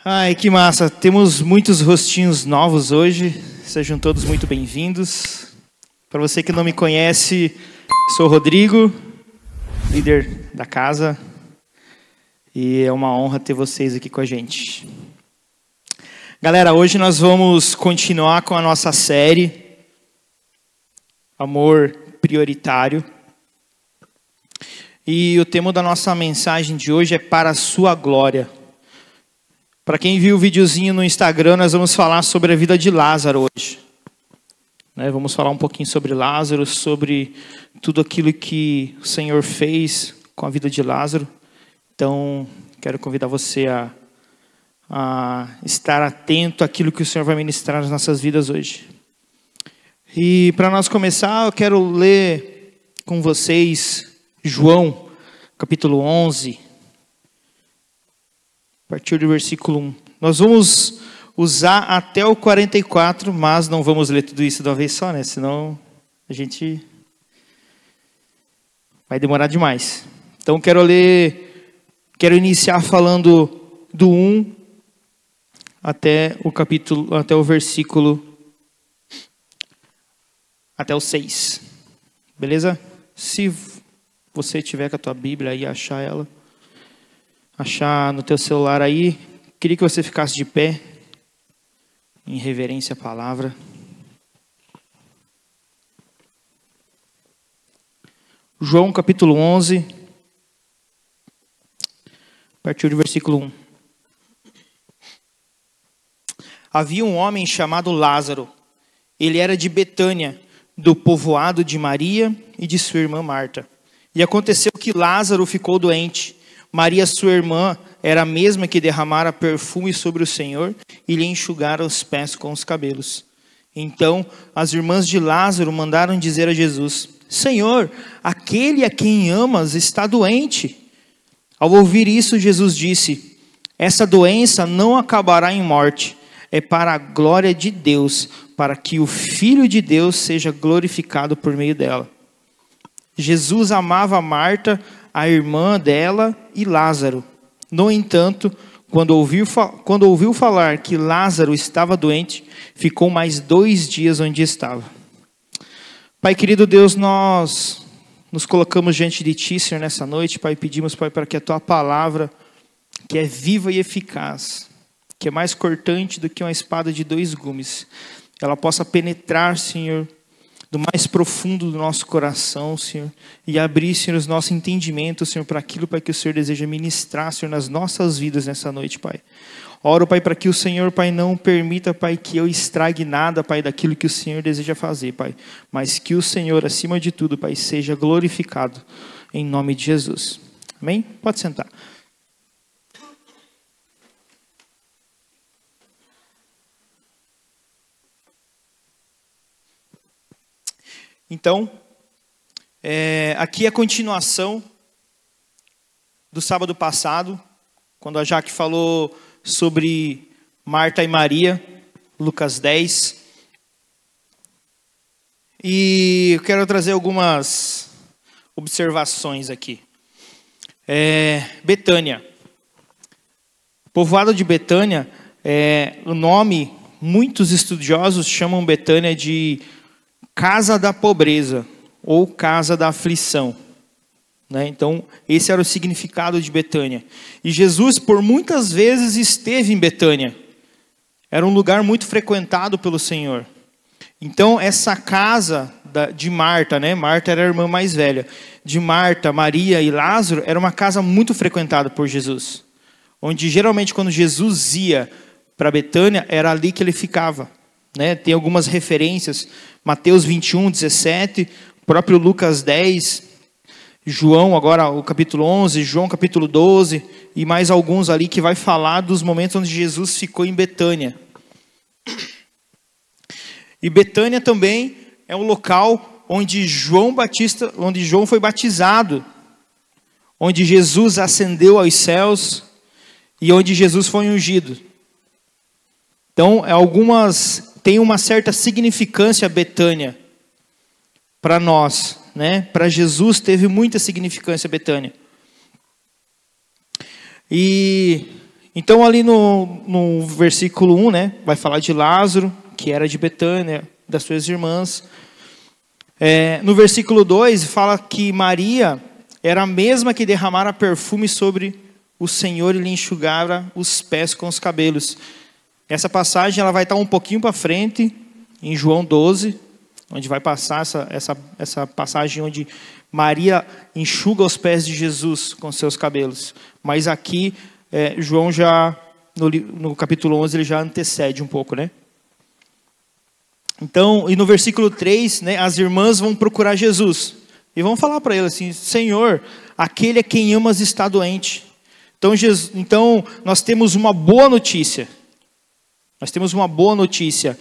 Ai, que massa. Temos muitos rostinhos novos hoje. Sejam todos muito bem-vindos. Para você que não me conhece, sou o Rodrigo, líder da casa. E é uma honra ter vocês aqui com a gente. Galera, hoje nós vamos continuar com a nossa série Amor Prioritário. E o tema da nossa mensagem de hoje é Para a Sua Glória. Para quem viu o videozinho no Instagram, nós vamos falar sobre a vida de Lázaro hoje. Vamos falar um pouquinho sobre Lázaro, sobre tudo aquilo que o Senhor fez com a vida de Lázaro. Então, quero convidar você a estar atento àquilo que o Senhor vai ministrar nas nossas vidas hoje. E para nós começar, eu quero ler com vocês João, capítulo 11. A partir do versículo 1. Nós vamos usar até o 44, mas não vamos ler tudo isso de uma vez só, né? Senão a gente vai demorar demais. Então quero iniciar falando do 1 até o versículo, até o 6. Beleza? Se você tiver com a tua Bíblia aí, achar no teu celular aí, queria que você ficasse de pé, em reverência à palavra. João capítulo 11, a partir do versículo 1. Havia um homem chamado Lázaro. Ele era de Betânia, do povoado de Maria e de sua irmã Marta. E aconteceu que Lázaro ficou doente. Maria, sua irmã, era a mesma que derramara perfume sobre o Senhor e lhe enxugara os pés com os cabelos. Então, as irmãs de Lázaro mandaram dizer a Jesus: Senhor, aquele a quem amas está doente. Ao ouvir isso, Jesus disse: essa doença não acabará em morte, é para a glória de Deus, para que o Filho de Deus seja glorificado por meio dela. Jesus amava Marta, a irmã dela, e Lázaro. No entanto, quando ouviu falar que Lázaro estava doente, ficou mais 2 dias onde estava. Pai querido Deus, nós nos colocamos diante de Ti, Senhor, nessa noite. Pai, pedimos, Pai, para que a Tua palavra, que é viva e eficaz, que é mais cortante do que uma espada de 2 gumes, ela possa penetrar, Senhor, do mais profundo do nosso coração, Senhor, e abrir, Senhor, os nossos entendimentos, Senhor, para aquilo, Pai, que o Senhor deseja ministrar, Senhor, nas nossas vidas nessa noite, Pai. Oro, Pai, para que o Senhor, Pai, não permita, Pai, que eu estrague nada, Pai, daquilo que o Senhor deseja fazer, Pai, mas que o Senhor, acima de tudo, Pai, seja glorificado, em nome de Jesus. Amém? Pode sentar. Então, aqui é a continuação do sábado passado, quando a Jaque falou sobre Marta e Maria, Lucas 10. E eu quero trazer algumas observações aqui. Betânia. Povoado de Betânia, o nome, muitos estudiosos chamam Betânia de casa da pobreza ou casa da aflição. Então, esse era o significado de Betânia. E Jesus, por muitas vezes, esteve em Betânia. Era um lugar muito frequentado pelo Senhor. Então, essa casa de Marta, Marta era a irmã mais velha, de Marta, Maria e Lázaro, era uma casa muito frequentada por Jesus. Onde, geralmente, quando Jesus ia para Betânia, era ali que ele ficava. Tem algumas referências, Mateus 21, 17, próprio Lucas 10, João, agora o capítulo 11, João capítulo 12, e mais alguns ali que vai falar dos momentos onde Jesus ficou em Betânia. E Betânia também é um local onde João foi batizado, onde Jesus ascendeu aos céus e onde Jesus foi ungido. Então, tem uma certa significância Betânia para nós, Para Jesus teve muita significância Betânia. E Então ali no versículo 1, né, vai falar de Lázaro, que era de Betânia, das suas irmãs. No versículo 2 fala que Maria era a mesma que derramara perfume sobre o Senhor e lhe enxugara os pés com os cabelos. Essa passagem ela vai estar um pouquinho para frente, em João 12, onde vai passar essa passagem onde Maria enxuga os pés de Jesus com seus cabelos. Mas aqui, João já, no capítulo 11, ele já antecede um pouco, né? Então, e no versículo 3, né, as irmãs vão procurar Jesus. E vão falar para ele assim, Senhor, aquele a quem amas está doente. Então, nós temos uma boa notícia. Nós temos uma boa notícia.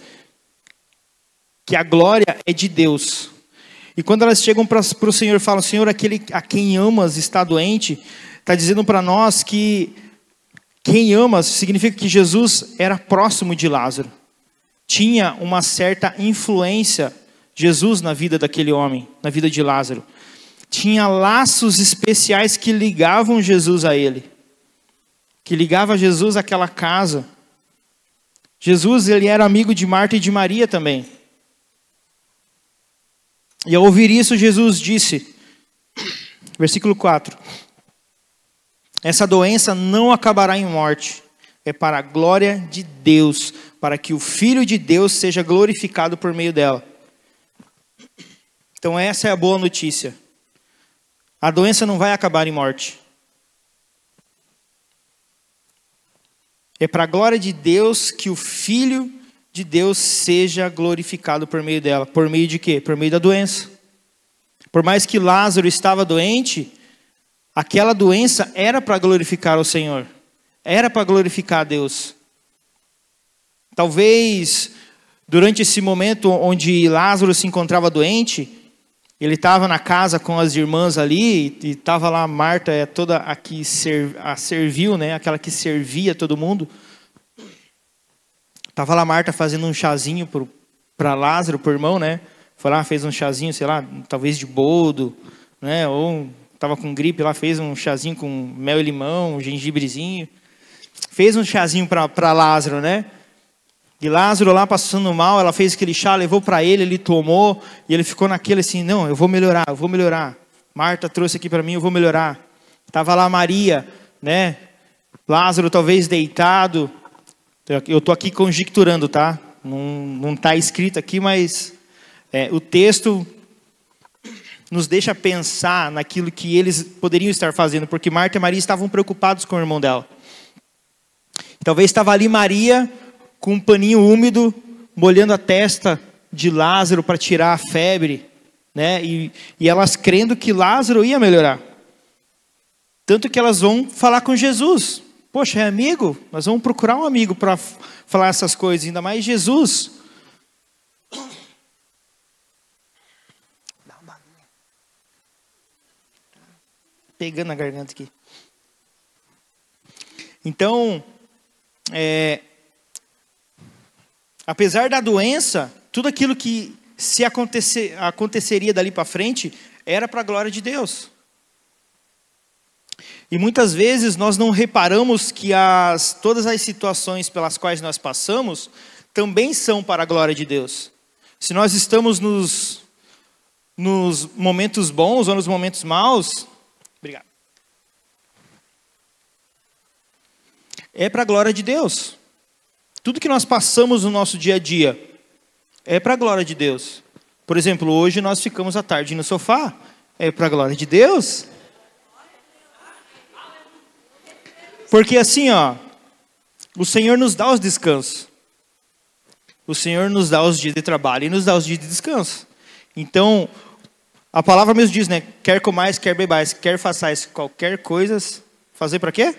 Que a glória é de Deus. E quando elas chegam para o Senhor e falam, Senhor, aquele a quem amas está doente, está dizendo para nós que quem amas significa que Jesus era próximo de Lázaro. Tinha uma certa influência, Jesus, na vida daquele homem, na vida de Lázaro. Tinha laços especiais que ligavam Jesus a ele. Que ligava Jesus àquela casa. Jesus, ele era amigo de Marta e de Maria também. E ao ouvir isso, Jesus disse, versículo 4, essa doença não acabará em morte, é para a glória de Deus, para que o Filho de Deus seja glorificado por meio dela. Então essa é a boa notícia. A doença não vai acabar em morte. É para a glória de Deus que o Filho de Deus seja glorificado por meio dela. Por meio de quê? Por meio da doença. Por mais que Lázaro estava doente, aquela doença era para glorificar o Senhor. Era para glorificar a Deus. Talvez, durante esse momento onde Lázaro se encontrava doente, ele estava na casa com as irmãs ali, e estava lá Marta, toda a que serviu, né? Aquela que servia todo mundo. Estava lá Marta fazendo um chazinho para Lázaro, para o irmão, né? Foi lá, fez um chazinho, sei lá, talvez de boldo, né? Ou estava com gripe lá, fez um chazinho com mel e limão, um gengibrezinho. Fez um chazinho para Lázaro, né? E Lázaro lá passando mal, ela fez aquele chá, levou para ele tomou, e ele ficou naquele assim, não, eu vou melhorar. Marta trouxe aqui para mim, eu vou melhorar. Estava lá Maria, né? Lázaro talvez deitado. Eu estou aqui conjecturando, tá? Não está escrito aqui, mas o texto nos deixa pensar naquilo que eles poderiam estar fazendo, porque Marta e Maria estavam preocupados com o irmão dela. Talvez estava ali Maria com um paninho úmido, molhando a testa de Lázaro para tirar a febre, né? E elas crendo que Lázaro ia melhorar. Tanto que elas vão falar com Jesus. Poxa, é amigo? Nós vamos procurar um amigo para falar essas coisas, ainda mais Jesus. Dá uma balinha. Pegando a garganta aqui. Então, apesar da doença, tudo aquilo que se aconteceria dali para frente, era para a glória de Deus. E muitas vezes nós não reparamos que todas as situações pelas quais nós passamos, também são para a glória de Deus. Se nós estamos nos momentos bons ou nos momentos maus, obrigado. É para a glória de Deus. Tudo que nós passamos no nosso dia a dia é para a glória de Deus. Por exemplo, hoje nós ficamos à tarde no sofá. É para a glória de Deus. Porque assim, o Senhor nos dá os descansos. O Senhor nos dá os dias de trabalho e nos dá os dias de descanso. Então, a palavra mesmo diz, né? Quer comais, quer bebais, quer façais qualquer coisa, fazer para quê?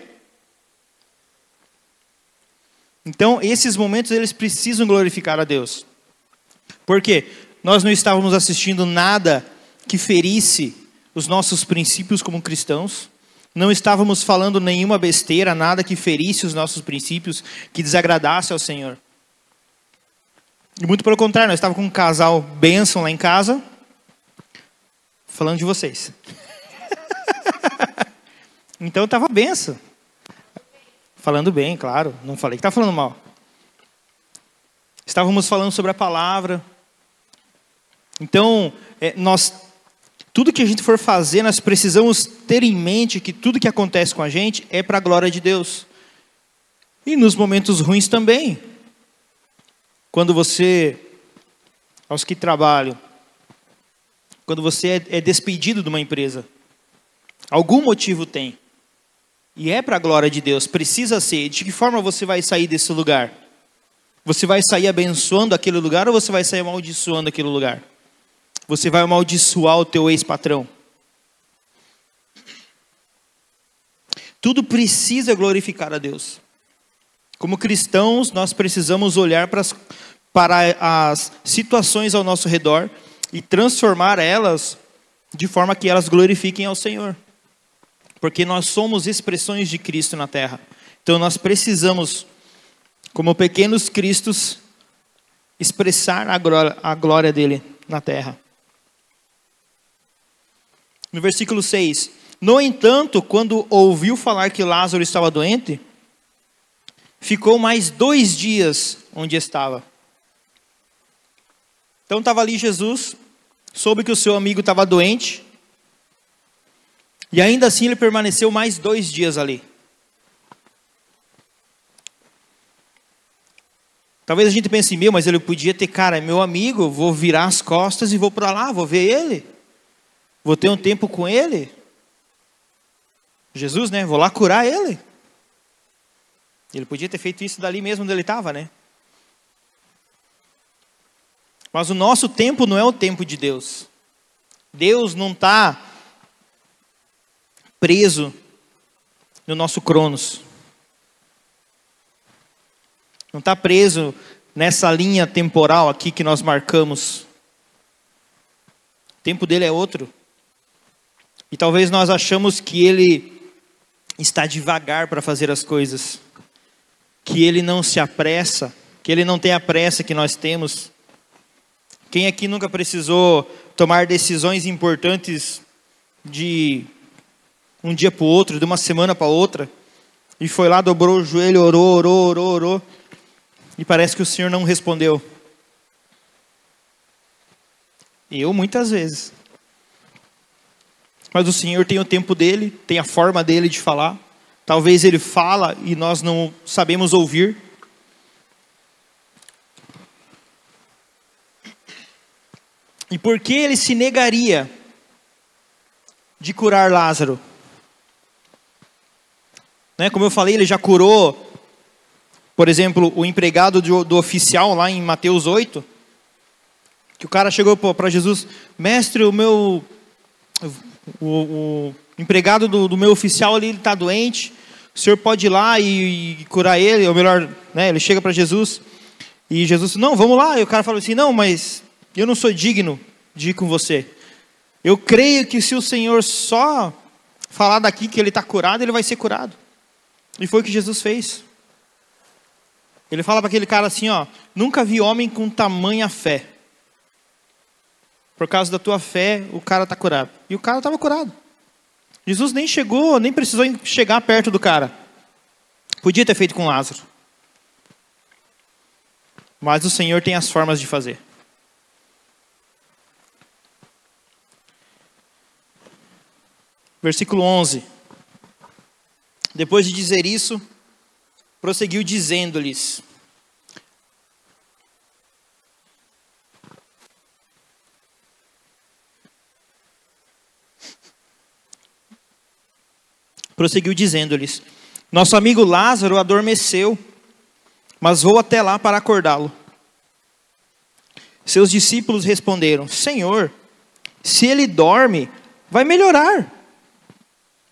Então, esses momentos, eles precisam glorificar a Deus. Por quê? Nós não estávamos assistindo nada que ferisse os nossos princípios como cristãos. Não estávamos falando nenhuma besteira, nada que ferisse os nossos princípios, que desagradasse ao Senhor. E muito pelo contrário, nós estávamos com um casal bênção lá em casa, falando de vocês. Então estava bênção. Falando bem, claro. Não falei que está falando mal. Estávamos falando sobre a palavra. Então, tudo que a gente for fazer, nós precisamos ter em mente que tudo que acontece com a gente é para a glória de Deus. E nos momentos ruins também. Quando você, aos que trabalham, quando você é despedido de uma empresa, algum motivo tem. E é para a glória de Deus, precisa ser. De que forma você vai sair desse lugar? Você vai sair abençoando aquele lugar ou você vai sair amaldiçoando aquele lugar? Você vai amaldiçoar o teu ex-patrão? Tudo precisa glorificar a Deus. Como cristãos, nós precisamos olhar para as situações ao nosso redor e transformar elas de forma que elas glorifiquem ao Senhor. Porque nós somos expressões de Cristo na terra. Então nós precisamos, como pequenos cristos, expressar a glória dele na terra. No versículo 6. No entanto, quando ouviu falar que Lázaro estava doente, ficou mais 2 dias onde estava. Então estava ali Jesus, soube que o seu amigo estava doente, e ainda assim ele permaneceu mais 2 dias ali. Talvez a gente pense, mas ele podia ter, cara, é meu amigo, vou virar as costas e vou para lá, vou ver ele. Vou ter um tempo com ele. Jesus, né? Vou lá curar ele. Ele podia ter feito isso dali mesmo onde ele estava, né? Mas o nosso tempo não é o tempo de Deus. Deus não está preso no nosso cronos. Não está preso nessa linha temporal aqui que nós marcamos. O tempo dele é outro. E talvez nós achamos que ele está devagar para fazer as coisas. Que ele não se apressa. Que ele não tem a pressa que nós temos. Quem aqui nunca precisou tomar decisões importantes de um dia para o outro, de uma semana para outra, e foi lá, dobrou o joelho, orou, e parece que o Senhor não respondeu? Eu muitas vezes. Mas o Senhor tem o tempo dele, tem a forma dele de falar. Talvez ele fala e nós não sabemos ouvir. E por que ele se negaria de curar Lázaro? Né? Como eu falei, ele já curou, por exemplo, o empregado do oficial lá em Mateus 8. Que o cara chegou para Jesus: mestre, o empregado do meu oficial ali está doente. O senhor pode ir lá e curar ele? Ou melhor, né, ele chega para Jesus. E Jesus disse: não, vamos lá. E o cara falou assim: não, mas eu não sou digno de ir com você. Eu creio que se o Senhor só falar daqui que ele está curado, ele vai ser curado. E foi o que Jesus fez. Ele fala para aquele cara assim, ó: nunca vi homem com tamanha fé. Por causa da tua fé, o cara está curado. E o cara estava curado. Jesus nem chegou, nem precisou chegar perto do cara. Podia ter feito com Lázaro. Mas o Senhor tem as formas de fazer. Versículo 11. Depois de dizer isso, prosseguiu dizendo-lhes: nosso amigo Lázaro adormeceu, mas vou até lá para acordá-lo. Seus discípulos responderam: Senhor, se ele dorme, vai melhorar.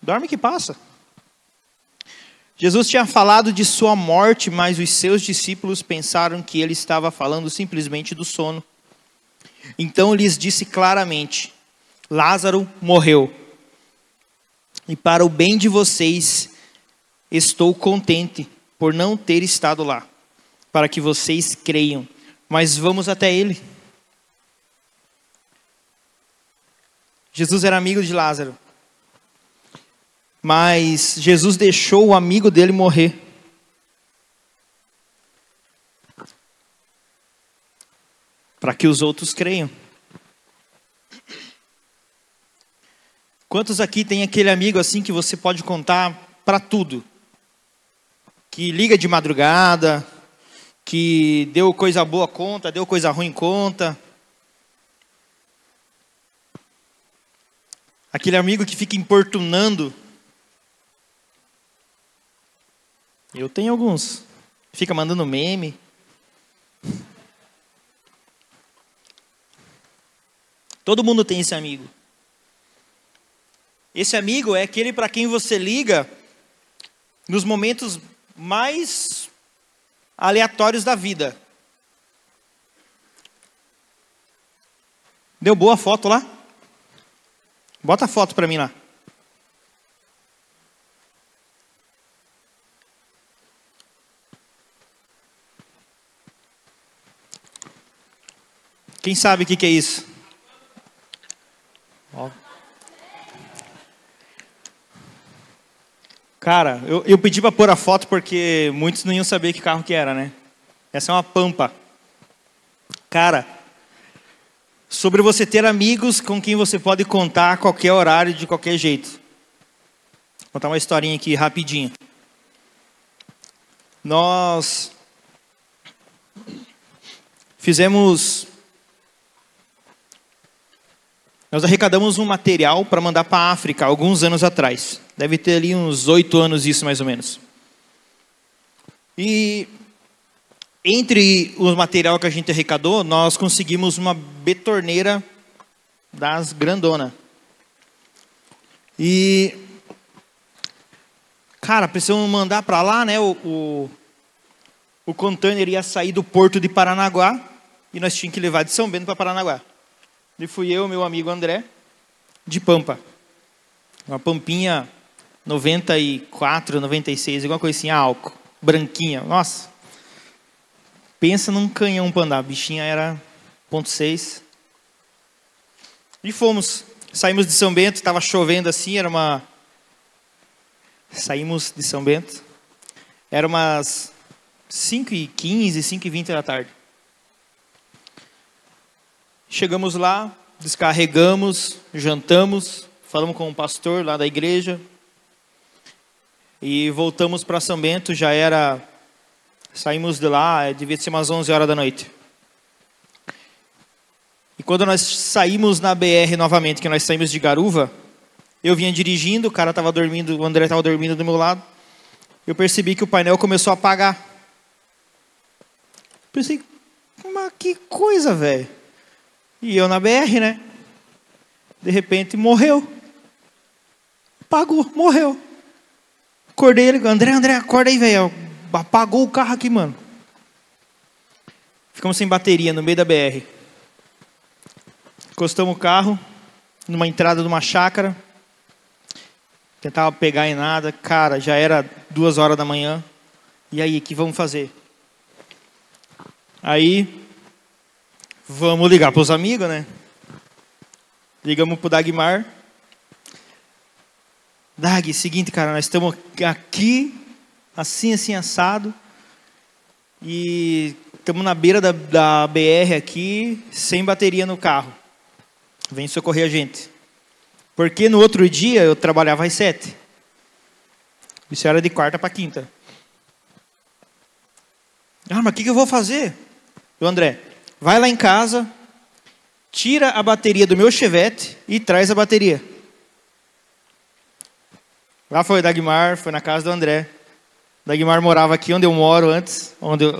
Dorme que passa. Jesus tinha falado de sua morte, mas os seus discípulos pensaram que ele estava falando simplesmente do sono. Então lhes disse claramente: Lázaro morreu. E para o bem de vocês, estou contente por não ter estado lá, para que vocês creiam. Mas vamos até ele. Jesus era amigo de Lázaro. Mas Jesus deixou o amigo dele morrer. para que os outros creiam. Quantos aqui tem aquele amigo assim que você pode contar para tudo? Que liga de madrugada, que deu coisa boa conta, deu coisa ruim conta. Aquele amigo que fica importunando. Eu tenho alguns. Fica mandando meme. Todo mundo tem esse amigo. Esse amigo é aquele para quem você liga nos momentos mais aleatórios da vida. Deu boa a foto lá? Bota a foto para mim lá. Quem sabe o que é isso? Ó. Cara, eu pedi para pôr a foto porque muitos não iam saber que carro que era, né? Essa é uma Pampa. Cara, sobre você ter amigos com quem você pode contar a qualquer horário, de qualquer jeito. Vou contar uma historinha aqui rapidinho. Nós arrecadamos um material para mandar para a África alguns anos atrás. Deve ter ali uns 8 anos isso, mais ou menos. E entre o material que a gente arrecadou, nós conseguimos uma betorneira das grandona. E, cara, precisamos mandar para lá, né? O container ia sair do porto de Paranaguá e nós tínhamos que levar de São Bento para Paranaguá. E fui eu e meu amigo André, de Pampa. Uma Pampinha 94, 96, alguma coisa assim, a álcool. Branquinha. Nossa. Pensa num canhão para andar. A bichinha era 0,6. E fomos. Saímos de São Bento, estava chovendo assim, Saímos de São Bento. Era umas 5h15, 5h20 da tarde. Chegamos lá, descarregamos, jantamos, falamos com o pastor lá da igreja e voltamos para São Bento. Saímos de lá, devia ser umas 11 horas da noite. E quando nós saímos na BR novamente, que nós saímos de Garuva, eu vinha dirigindo, o cara estava dormindo, o André estava dormindo do meu lado. Eu percebi que o painel começou a apagar. Pensei, mas que coisa, velho. E eu na BR, né? De repente, morreu. Apagou, morreu. Acordei ele, André, acorda aí, velho. Apagou o carro aqui, mano. Ficamos sem bateria no meio da BR. Encostamos o carro numa entrada de uma chácara. Tentava pegar em nada. Cara, já era 2 horas da manhã. E aí, o que vamos fazer? Aí, vamos ligar para os amigos, né? Ligamos para o Dagmar. Dag, seguinte, cara, nós estamos aqui, assim, assado. E estamos na beira da BR aqui, sem bateria no carro. Vem socorrer a gente. Porque no outro dia eu trabalhava às 7. Isso era de quarta para quinta. Ah, mas o que eu vou fazer? O André, vai lá em casa, tira a bateria do meu Chevette e traz a bateria. Lá foi o Dagmar, foi na casa do André. Dagmar morava aqui onde eu moro antes,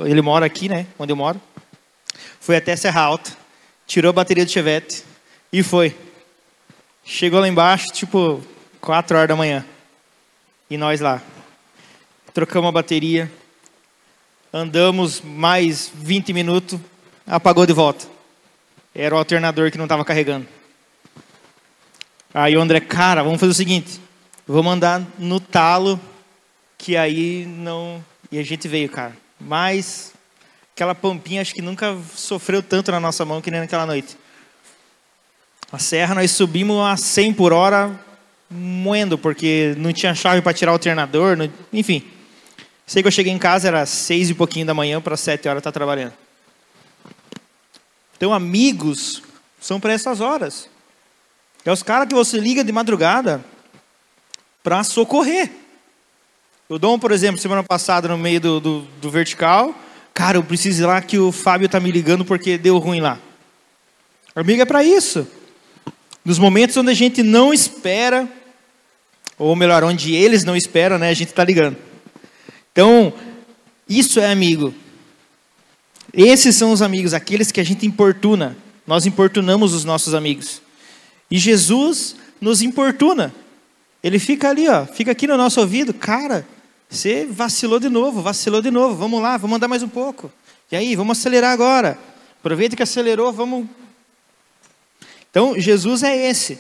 ele mora aqui, né? Onde eu moro. Foi até Serra Alta, tirou a bateria do Chevette e foi. Chegou lá embaixo, tipo 4 horas da manhã. E nós lá. Trocamos a bateria. Andamos mais 20 minutos, apagou de volta. Era o alternador que não estava carregando. Aí o André, cara, vamos fazer o seguinte. Vamos andar no talo, que aí não... E a gente veio, cara. Mas aquela Pampinha acho que nunca sofreu tanto na nossa mão que nem naquela noite. A serra nós subimos a 100 por hora, moendo, porque não tinha chave para tirar o alternador, enfim. Sei que eu cheguei em casa, era 6 e pouquinho da manhã, para 7 horas estar trabalhando. Então, amigos são para essas horas. É os caras que você liga de madrugada para socorrer. O Dom, por exemplo, semana passada, no meio do vertical, cara, eu preciso ir lá que o Fábio tá me ligando porque deu ruim lá. Amigo é para isso. Nos momentos onde a gente não espera, ou melhor, onde eles não esperam, né, a gente tá ligando. Então, isso é amigo. Esses são os amigos, aqueles que a gente importuna. Nós importunamos os nossos amigos. E Jesus nos importuna. Ele fica ali, ó, fica aqui no nosso ouvido. Cara, você vacilou de novo. Vamos lá, vamos andar mais um pouco. E aí, vamos acelerar agora. Aproveita que acelerou, vamos... Então, Jesus é esse.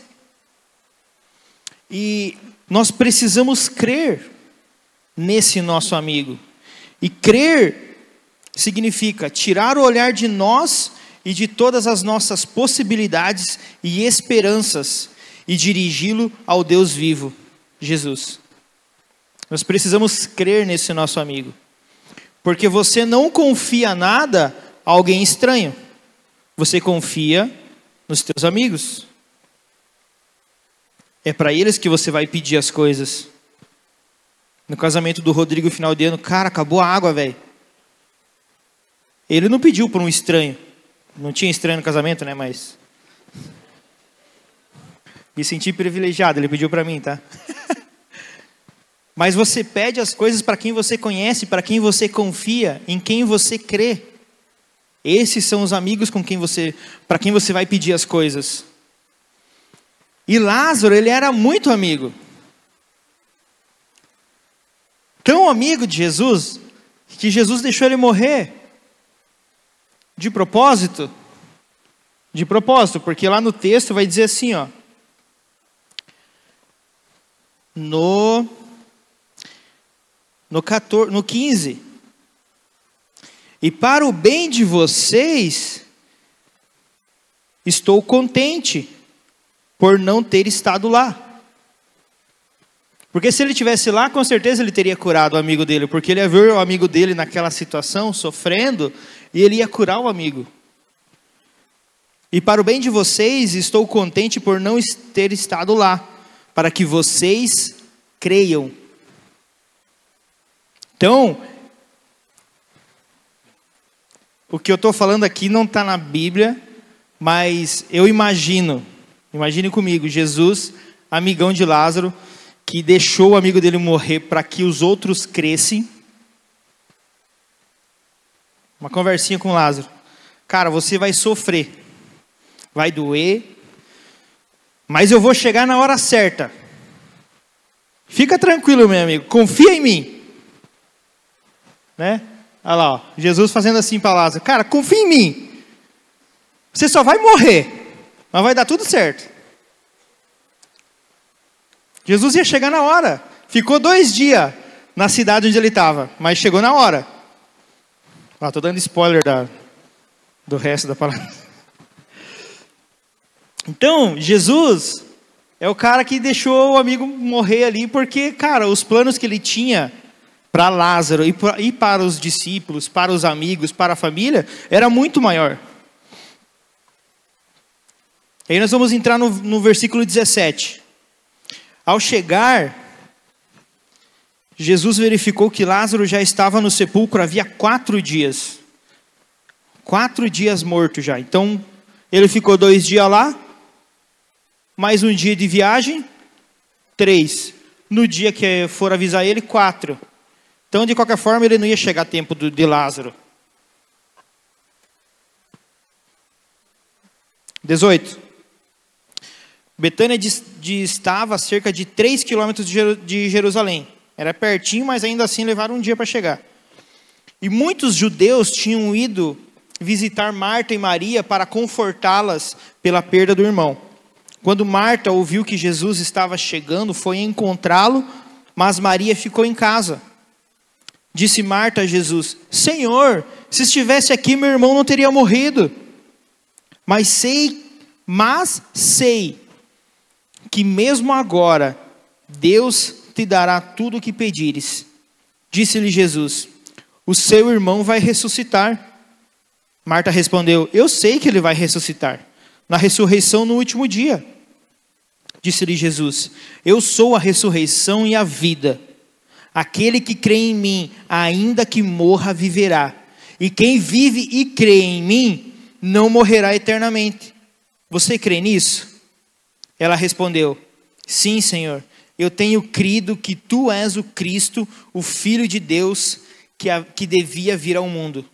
E nós precisamos crer nesse nosso amigo. E crer significa tirar o olhar de nós e de todas as nossas possibilidades e esperanças e dirigi-lo ao Deus vivo, Jesus. Nós precisamos crer nesse nosso amigo. Porque você não confia nada a alguém estranho. Você confia nos teus amigos. É para eles que você vai pedir as coisas. No casamento do Rodrigo, final de ano, cara, acabou a água, velho. Ele não pediu por um estranho. Não tinha estranho no casamento, né? Mas me senti privilegiado, ele pediu para mim, tá? Mas você pede as coisas para quem você conhece, para quem você confia, em quem você crê. Esses são os amigos para quem você vai pedir as coisas. E Lázaro, ele era muito amigo. Tão amigo de Jesus, que Jesus deixou ele morrer. De propósito? De propósito, porque lá no texto vai dizer assim, ó. No 15. E para o bem de vocês, estou contente por não ter estado lá. Porque se ele estivesse lá, com certeza ele teria curado o amigo dele, porque ele ia ver o amigo dele naquela situação, sofrendo, e ele ia curar o amigo. E para o bem de vocês, estou contente por não ter estado lá, para que vocês creiam. Então, o que eu estou falando aqui não está na Bíblia, mas eu imagine comigo, Jesus, amigão de Lázaro, que deixou o amigo dele morrer para que os outros crescem. Uma conversinha com Lázaro. Cara, você vai sofrer, vai doer, mas eu vou chegar na hora certa. Fica tranquilo, meu amigo, confia em mim. Né? Olha lá, ó, Jesus fazendo assim para Lázaro. Cara, confia em mim. Você só vai morrer, mas vai dar tudo certo. Jesus ia chegar na hora. Ficou 2 dias na cidade onde ele estava, mas chegou na hora. Estou dando spoiler do resto da palavra. Então, Jesus é o cara que deixou o amigo morrer ali, porque, cara, os planos que ele tinha para Lázaro e para os discípulos, para os amigos, para a família, era muito maior. Aí nós vamos entrar no versículo 17. Ao chegar, Jesus verificou que Lázaro já estava no sepulcro havia 4 dias. 4 dias morto já. Então, ele ficou 2 dias lá, mais 1 dia de viagem, 3. No dia que for avisar ele, 4. Então, de qualquer forma, ele não ia chegar a tempo de Lázaro. 18. Betânia distava a cerca de 3 quilômetros de Jerusalém. Era pertinho, mas ainda assim levaram 1 dia para chegar. E muitos judeus tinham ido visitar Marta e Maria para confortá-las pela perda do irmão. Quando Marta ouviu que Jesus estava chegando, foi encontrá-lo, mas Maria ficou em casa. Disse Marta a Jesus: Senhor, se estivesse aqui, meu irmão não teria morrido. Mas sei que mesmo agora Deus te dará tudo o que pedires. Disse-lhe Jesus: o seu irmão vai ressuscitar. Marta respondeu: eu sei que ele vai ressuscitar na ressurreição no último dia. Disse-lhe Jesus: eu sou a ressurreição e a vida. Aquele que crê em mim, ainda que morra, viverá. E quem vive e crê em mim, não morrerá eternamente. Você crê nisso? Ela respondeu: sim, Senhor. Eu tenho crido que tu és o Cristo, o Filho de Deus, que devia vir ao mundo.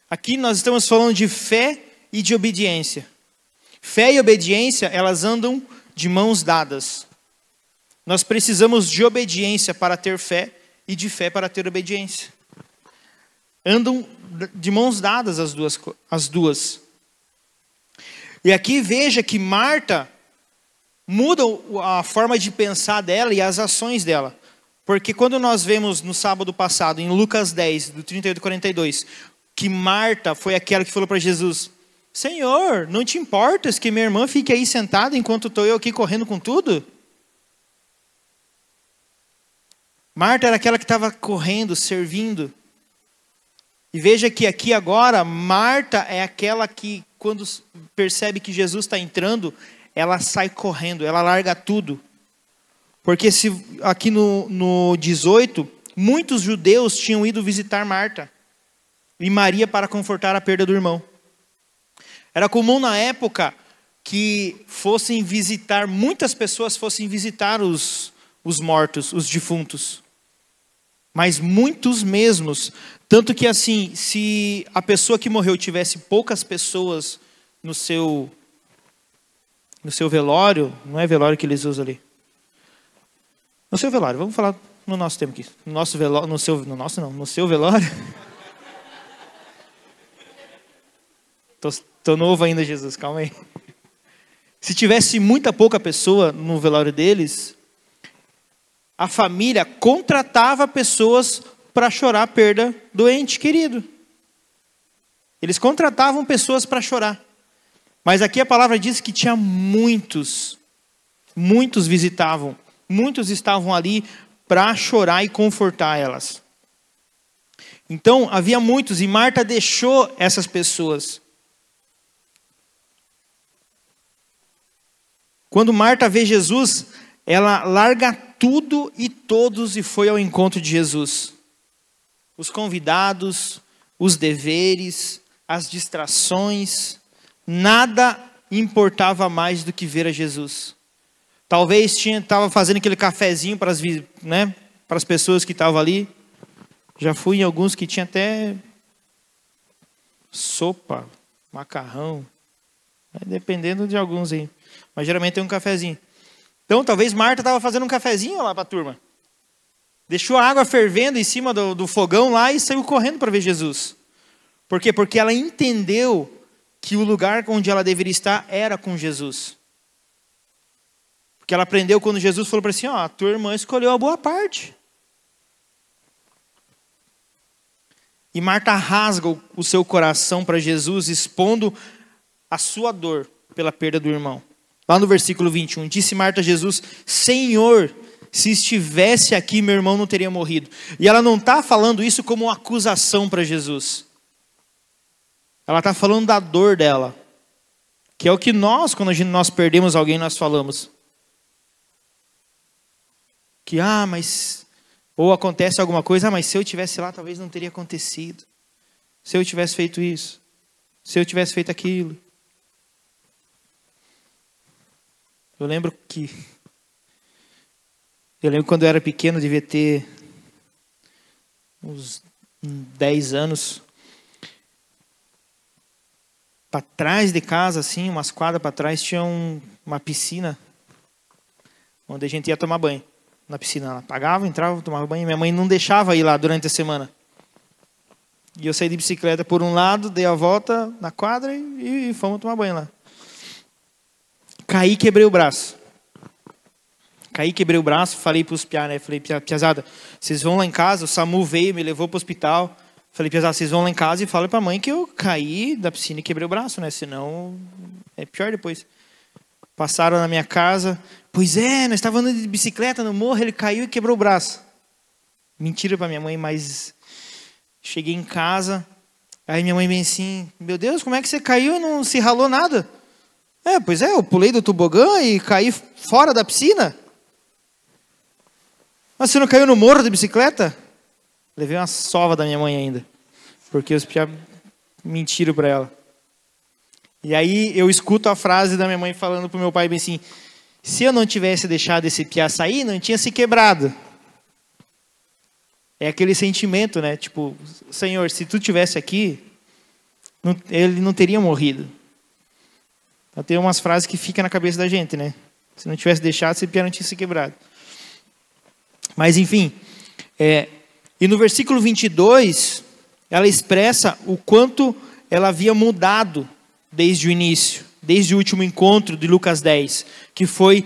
Aqui nós estamos falando de fé e de obediência. Fé e obediência, elas andam de mãos dadas. Nós precisamos de obediência para ter fé e de fé para ter obediência. Andam de mãos dadas as duas. E aqui veja que Marta muda a forma de pensar dela e as ações dela. Porque quando nós vemos no sábado passado, em Lucas 10, do 38 ao 42, que Marta foi aquela que falou para Jesus: Senhor, não te importas que minha irmã fique aí sentada enquanto estou eu aqui correndo com tudo? Marta era aquela que estava correndo, servindo. E veja que aqui agora, Marta é aquela que, quando percebe que Jesus está entrando, ela sai correndo, ela larga tudo. Porque aqui no 18, muitos judeus tinham ido visitar Marta e Maria para confortar a perda do irmão. Era comum na época que muitas pessoas fossem visitar os mortos, os defuntos. Mas muitos mesmos. Tanto que assim, se a pessoa que morreu tivesse poucas pessoas no seu velório, não é velório que eles usam ali. No seu velório, vamos falar no nosso tempo aqui. No nosso velório, no seu velório. Tô novo ainda, Jesus, calma aí. Se tivesse muita pouca pessoa no velório deles, a família contratava pessoas para chorar a perda do ente querido. Eles contratavam pessoas para chorar. Mas aqui a palavra diz que tinha muitos visitavam, muitos estavam ali para chorar e confortar elas. Então havia muitos e Marta deixou essas pessoas. Quando Marta vê Jesus, ela larga tudo e todos e foi ao encontro de Jesus. Os convidados, os deveres, as distrações, nada importava mais do que ver a Jesus. Talvez estava fazendo aquele cafezinho para as pessoas que estavam ali. Já fui em alguns que tinha até sopa, macarrão, dependendo de alguns aí. Mas geralmente tem um cafezinho. Então talvez Marta estava fazendo um cafezinho lá para a turma. Deixou a água fervendo em cima do fogão lá e saiu correndo para ver Jesus. Por quê? Porque ela entendeu que o lugar onde ela deveria estar era com Jesus. Porque ela aprendeu quando Jesus falou para ela assim: a tua irmã escolheu a boa parte. E Marta rasga o seu coração para Jesus, expondo a sua dor pela perda do irmão. Lá no versículo 21, disse Marta a Jesus: Senhor, se estivesse aqui, meu irmão não teria morrido. E ela não está falando isso como uma acusação para Jesus. Ela está falando da dor dela. Que é o que quando nós perdemos alguém, nós falamos. Que, mas... Ou acontece alguma coisa, mas se eu tivesse lá, talvez não teria acontecido. Se eu tivesse feito isso. Se eu tivesse feito aquilo. Eu lembro quando eu era pequeno, devia ter uns 10 anos. Para trás de casa, assim, umas quadras para trás, tinha uma piscina onde a gente ia tomar banho. Na piscina, ela pagava, entrava, tomava banho. Minha mãe não deixava ir lá durante a semana. E eu saí de bicicleta por um lado, dei a volta na quadra e fomos tomar banho lá. Caí e quebrei o braço. Falei para os piá, falei: piazada, vocês vão lá em casa. O SAMU veio, me levou para o hospital. Falei: piazada, vocês vão lá em casa e falam para a mãe que eu caí da piscina e quebrei o braço, né? Senão é pior depois. Passaram na minha casa. Pois é, nós estávamos andando de bicicleta no morro, ele caiu e quebrou o braço. Mentira para minha mãe, mas cheguei em casa, Aí minha mãe vem assim, meu Deus, como é que você caiu e não se ralou nada? Pois é, eu pulei do tobogã e caí fora da piscina. Mas você não caiu no morro de bicicleta? Levei uma sova da minha mãe ainda, porque os piá mentiram para ela. E aí eu escuto a frase da minha mãe falando pro meu pai bem assim, se eu não tivesse deixado esse piá sair, não tinha se quebrado. É aquele sentimento, né? Tipo, Senhor, se tu tivesse aqui, ele não teria morrido. Então, tem umas frases que ficam na cabeça da gente, né? Se não tivesse deixado, esse piá não tinha se quebrado. Mas, enfim. E no versículo 22, ela expressa o quanto ela havia mudado desde o início, desde o último encontro de Lucas 10, que foi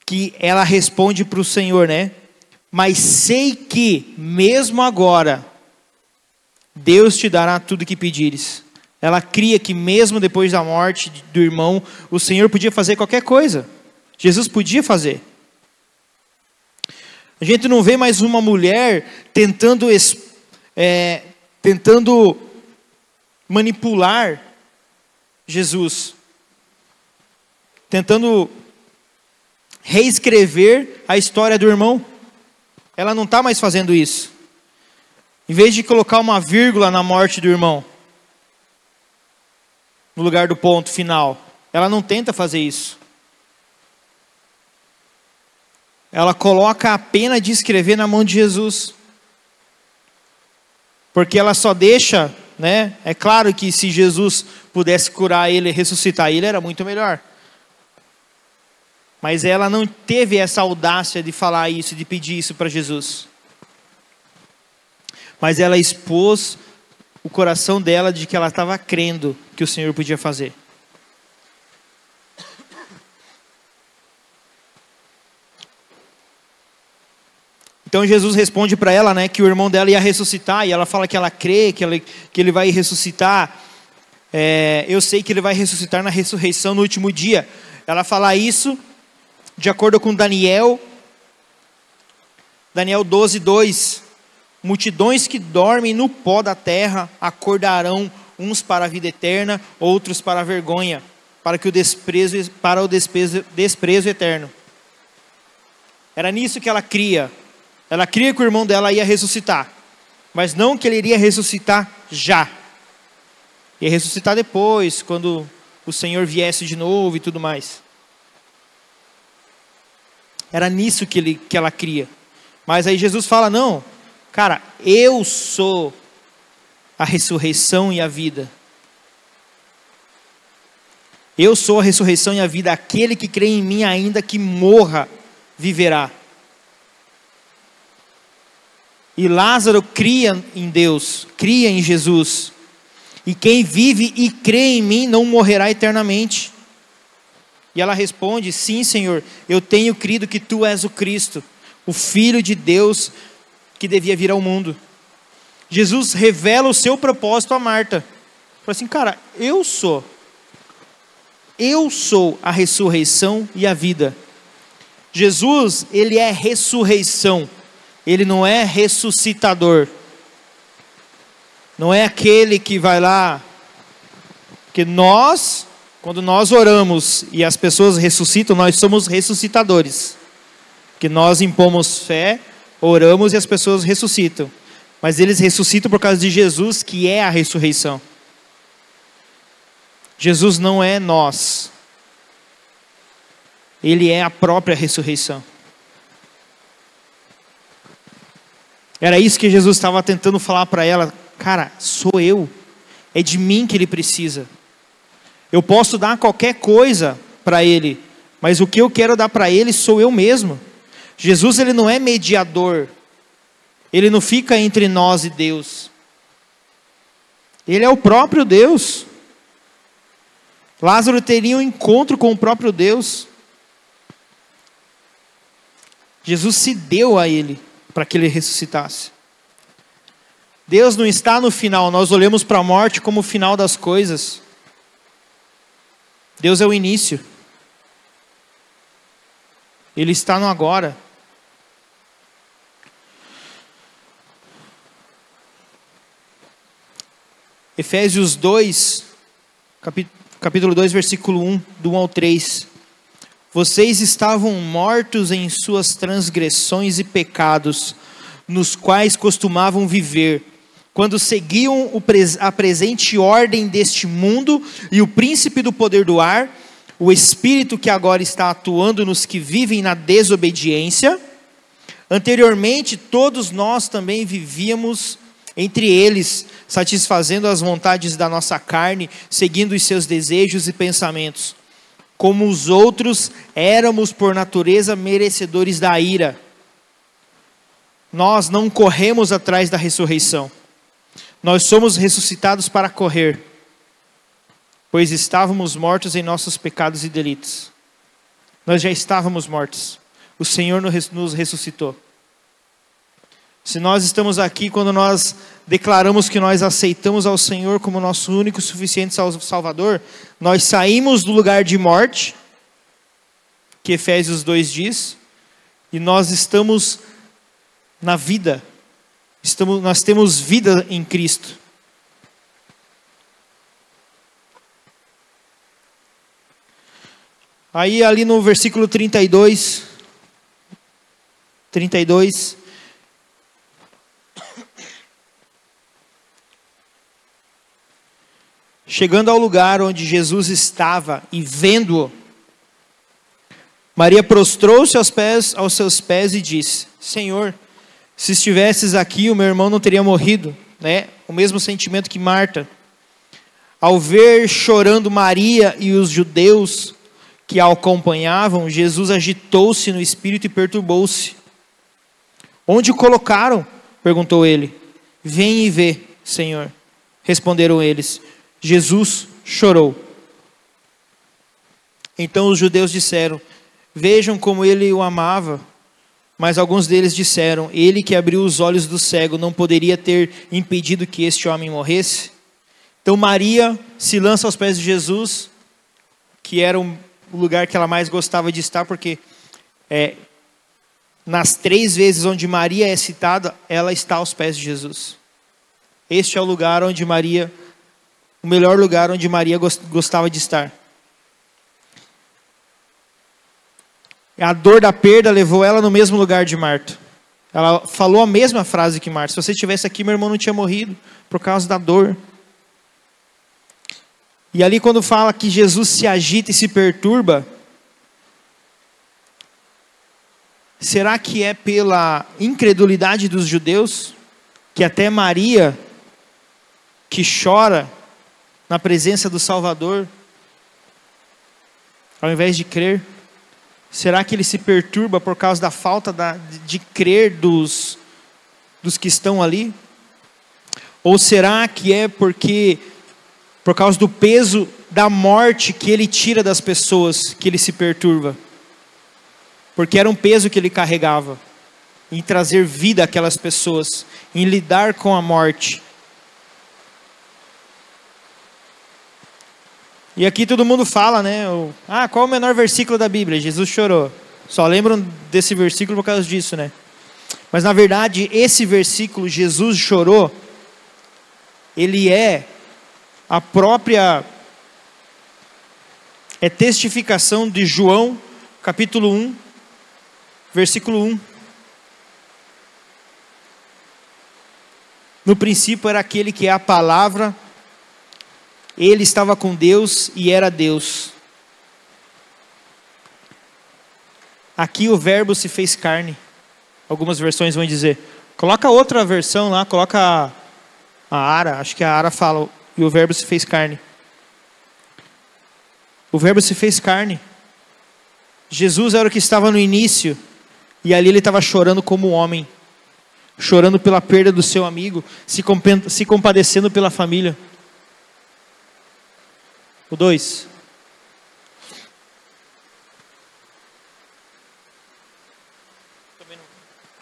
que ela responde para o Senhor, né? Mas sei que, mesmo agora, Deus te dará tudo o que pedires. Ela cria que mesmo depois da morte do irmão, o Senhor podia fazer qualquer coisa. Jesus podia fazer. A gente não vê mais uma mulher tentando manipular Jesus, tentando reescrever a história do irmão. Ela não está mais fazendo isso. Em vez de colocar uma vírgula na morte do irmão, no lugar do ponto final, ela não tenta fazer isso. Ela coloca a pena de escrever na mão de Jesus. Porque ela só deixa, né? É claro que se Jesus pudesse curar ele, ressuscitar ele, era muito melhor. Mas ela não teve essa audácia de falar isso, de pedir isso para Jesus. Mas ela expôs o coração dela de que ela estava crendo que o Senhor podia fazer. Então Jesus responde para ela, né, que o irmão dela ia ressuscitar, e ela fala que ela crê que ele vai ressuscitar. Eu sei que ele vai ressuscitar na ressurreição no último dia. Ela fala isso de acordo com Daniel 12:2. Multidões que dormem no pó da terra acordarão, uns para a vida eterna, outros para a vergonha, para o desprezo eterno. Era nisso que ela cria. Ela cria que o irmão dela ia ressuscitar, mas não que ele iria ressuscitar já. Ia ressuscitar depois, quando o Senhor viesse de novo e tudo mais. Era nisso que ela cria. Mas aí Jesus fala, não, cara, eu sou a ressurreição e a vida. Eu sou a ressurreição e a vida. Aquele que crê em mim, ainda que morra, viverá. E Lázaro cria em Deus, cria em Jesus. E quem vive e crê em mim não morrerá eternamente. E ela responde, sim, Senhor, eu tenho crido que tu és o Cristo, o Filho de Deus que devia vir ao mundo. Jesus revela o seu propósito a Marta. Fala assim, cara, eu sou a ressurreição e a vida. Jesus, ele é ressurreição. Ele não é ressuscitador. Não é aquele que vai lá. Porque nós, quando nós oramos e as pessoas ressuscitam, nós somos ressuscitadores. Porque nós impomos fé, oramos e as pessoas ressuscitam. Mas eles ressuscitam por causa de Jesus, que é a ressurreição. Jesus não é nós. Ele é a própria ressurreição. Era isso que Jesus estava tentando falar para ela. Cara, sou eu. É de mim que ele precisa. Eu posso dar qualquer coisa para ele, mas o que eu quero dar para ele sou eu mesmo. Jesus, ele não é mediador. Ele não fica entre nós e Deus. Ele é o próprio Deus. Lázaro teria um encontro com o próprio Deus. Jesus se deu a ele para que ele ressuscitasse. Deus não está no final. Nós olhamos para a morte como o final das coisas. Deus é o início. Ele está no agora. Efésios 2, capítulo 2, versículo 1, do 1 ao 3. Vocês estavam mortos em suas transgressões e pecados, nos quais costumavam viver, quando seguiam a presente ordem deste mundo e o príncipe do poder do ar, o espírito que agora está atuando nos que vivem na desobediência. Anteriormente, todos nós também vivíamos entre eles, satisfazendo as vontades da nossa carne, seguindo os seus desejos e pensamentos. Como os outros, éramos por natureza merecedores da ira. Nós não corremos atrás da ressurreição. Nós somos ressuscitados para correr, pois estávamos mortos em nossos pecados e delitos. Nós já estávamos mortos. O Senhor nos ressuscitou. Se nós estamos aqui quando nós declaramos que nós aceitamos ao Senhor como nosso único e suficiente Salvador, nós saímos do lugar de morte, que Efésios 2 diz, e nós estamos na vida. Nós temos vida em Cristo. Aí ali no versículo 32, chegando ao lugar onde Jesus estava e vendo-o, Maria prostrou-se aos seus pés e disse: Senhor, se estivesses aqui, o meu irmão não teria morrido, né? O mesmo sentimento que Marta. Ao ver chorando Maria e os judeus que a acompanhavam, Jesus agitou-se no espírito e perturbou-se. Onde o colocaram? Perguntou ele. Vem e vê, Senhor. Responderam eles. Jesus chorou. Então os judeus disseram: vejam como ele o amava. Mas alguns deles disseram: ele que abriu os olhos do cego não poderia ter impedido que este homem morresse? Então Maria se lança aos pés de Jesus, que era o lugar que ela mais gostava de estar, porque nas 3 vezes onde Maria é citada, ela está aos pés de Jesus. Este é o lugar onde Maria, o melhor lugar onde Maria gostava de estar. A dor da perda levou ela no mesmo lugar de Marta. Ela falou a mesma frase que Marta: se você estivesse aqui, meu irmão não tinha morrido, por causa da dor. E ali quando fala que Jesus se agita e se perturba, será que é pela incredulidade dos judeus? Que até Maria, que chora na presença do Salvador, ao invés de crer, será que ele se perturba por causa da falta de crer dos que estão ali? Ou será que é por causa do peso da morte que ele tira das pessoas, que ele se perturba? Porque era um peso que ele carregava, em trazer vida àquelas pessoas, em lidar com a morte. E aqui todo mundo fala, né? Qual é o menor versículo da Bíblia? Jesus chorou. Só lembram desse versículo por causa disso, né? Mas na verdade, esse versículo, Jesus chorou, ele é a própria testificação de João, capítulo 1, versículo 1. No princípio era aquele que é a palavra, ele estava com Deus e era Deus. Aqui o verbo se fez carne. Algumas versões vão dizer. Coloca outra versão lá, coloca a Ara, acho que a Ara fala, e o verbo se fez carne. O verbo se fez carne. Jesus era o que estava no início, e ali ele estava chorando como homem, chorando pela perda do seu amigo, se compadecendo pela família. O 2.